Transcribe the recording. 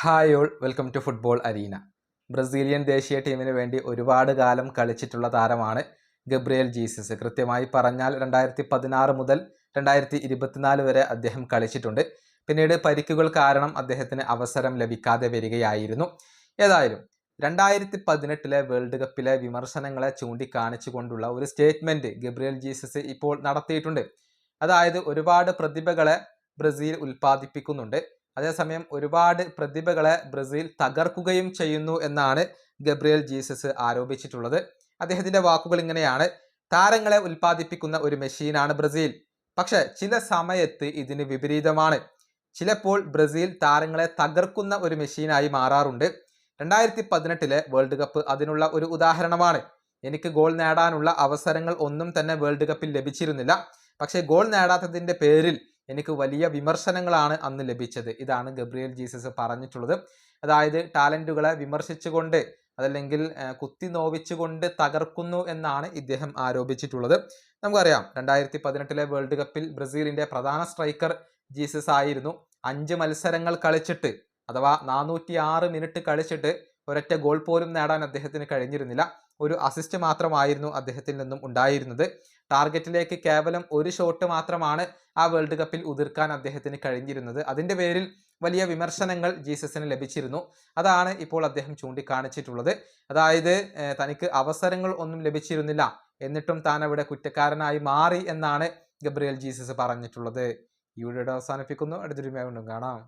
Hi all, welcome to football arena. Brazilian ദേശീയ ടീമിന് വേണ്ടി ഒരുപാട് കാലം കളിച്ചിട്ടുള്ള താരമാണ് ഗബ്രിയേൽ ജീസസ്. കൃത്യമായി പറഞ്ഞാൽ 2016 മുതൽ 2024 വരെ അദ്ദേഹം കളിച്ചിട്ടുണ്ട്. പിന്നീട് പരിക്കുകൾ കാരണം അദ്ദേഹത്തിന് അവസരം ലഭിക്കാതെ വരികയായിരുന്നു. ഏതായാലും 2018 വേൾഡ് കപ്പിലെ വിമർശനങ്ങളെ ചൂണ്ടിക്കാണിച്ചുകൊണ്ടുള്ള ഒരു സ്റ്റേറ്റ്മെന്റ് ഗബ്രിയേൽ ജീസസ് ഇപ്പോൾ നടത്തിയിട്ടുണ്ട്. അതായത് ഒരുപാട് പ്രതിഭകളെ ബ്രസീൽ ഉൽപ്പാദിപ്പിക്കുന്നുണ്ട്, അതേസമയം ഒരുപാട് പ്രതിഭകളെ ബ്രസീൽ തകർക്കുകയും ചെയ്യുന്നു എന്നാണ് ഗബ്രിയേൽ ജീസസ് ആരോപിച്ചിട്ടുള്ളത്. അദ്ദേഹത്തിന്റെ വാക്കുകൾ ഇങ്ങനെയാണ്: താരങ്ങളെ ഉൽപ്പാദിപ്പിക്കുന്ന ഒരു മെഷീനാണ് ബ്രസീൽ, പക്ഷെ ചില സമയത്ത് ഇതിന് വിപരീതമാണ്. ചിലപ്പോൾ ബ്രസീൽ താരങ്ങളെ തകർക്കുന്ന ഒരു മെഷീനായി മാറാറുണ്ട്. 2018 വേൾഡ് കപ്പ് അതിനുള്ള ഒരു ഉദാഹരണമാണ്. എനിക്ക് ഗോൾ നേടാനുള്ള അവസരങ്ങൾ ഒന്നും തന്നെ വേൾഡ് കപ്പിൽ ലഭിച്ചിരുന്നില്ല, പക്ഷേ ഗോൾ നേടാത്തതിന്റെ പേരിൽ എനിക്ക് വലിയ വിമർശനങ്ങളാണ് അന്ന് ലഭിച്ചത്. ഇതാണ് ഗബ്രിയേൽ ജീസസ് പറഞ്ഞിട്ടുള്ളത്. അതായത് ടാലന്റുകളെ വിമർശിച്ചുകൊണ്ട് അതല്ലെങ്കിൽ കുത്തി നോവിച്ചുകൊണ്ട് തകർക്കുന്നു എന്നാണ് ഇദ്ദേഹം ആരോപിച്ചിട്ടുള്ളത്. നമുക്കറിയാം 2018 വേൾഡ് കപ്പിൽ ബ്രസീലിന്റെ പ്രധാന സ്ട്രൈക്കർ ജീസസ് ആയിരുന്നു. 5 മത്സരങ്ങൾ കളിച്ചിട്ട് അഥവാ 406 മിനിറ്റ് കളിച്ചിട്ട് ഒരൊറ്റ ഗോൾ പോലും നേടാൻ അദ്ദേഹത്തിന് കഴിഞ്ഞിരുന്നില്ല. ഒരു അസിസ്റ്റ് മാത്രമായിരുന്നു അദ്ദേഹത്തിൽ നിന്നും ഉണ്ടായിരുന്നത്. ടാർഗറ്റിലേക്ക് കേവലം ഒരു ഷോട്ട് മാത്രമാണ് ആ വേൾഡ് കപ്പിൽ ഉതിർക്കാൻ അദ്ദേഹത്തിന് കഴിഞ്ഞിരുന്നത്. അതിന്റെ പേരിൽ വലിയ വിമർശനങ്ങൾ ജീസസിന് ലഭിച്ചിരുന്നു. അതാണ് ഇപ്പോൾ അദ്ദേഹം ചൂണ്ടിക്കാണിച്ചിട്ടുള്ളത്. അതായത് തനിക്ക് അവസരങ്ങൾ ഒന്നും ലഭിച്ചിരുന്നില്ല, എന്നിട്ടും താൻ അവിടെ കുറ്റക്കാരനായി മാറി എന്നാണ് ഗബ്രിയേൽ ജീസസ് പറഞ്ഞിട്ടുള്ളത്. ഈ വീഡിയോ അവസാനിപ്പിക്കുന്നു. അടുത്തൊരു വീഡിയോ കാണാം.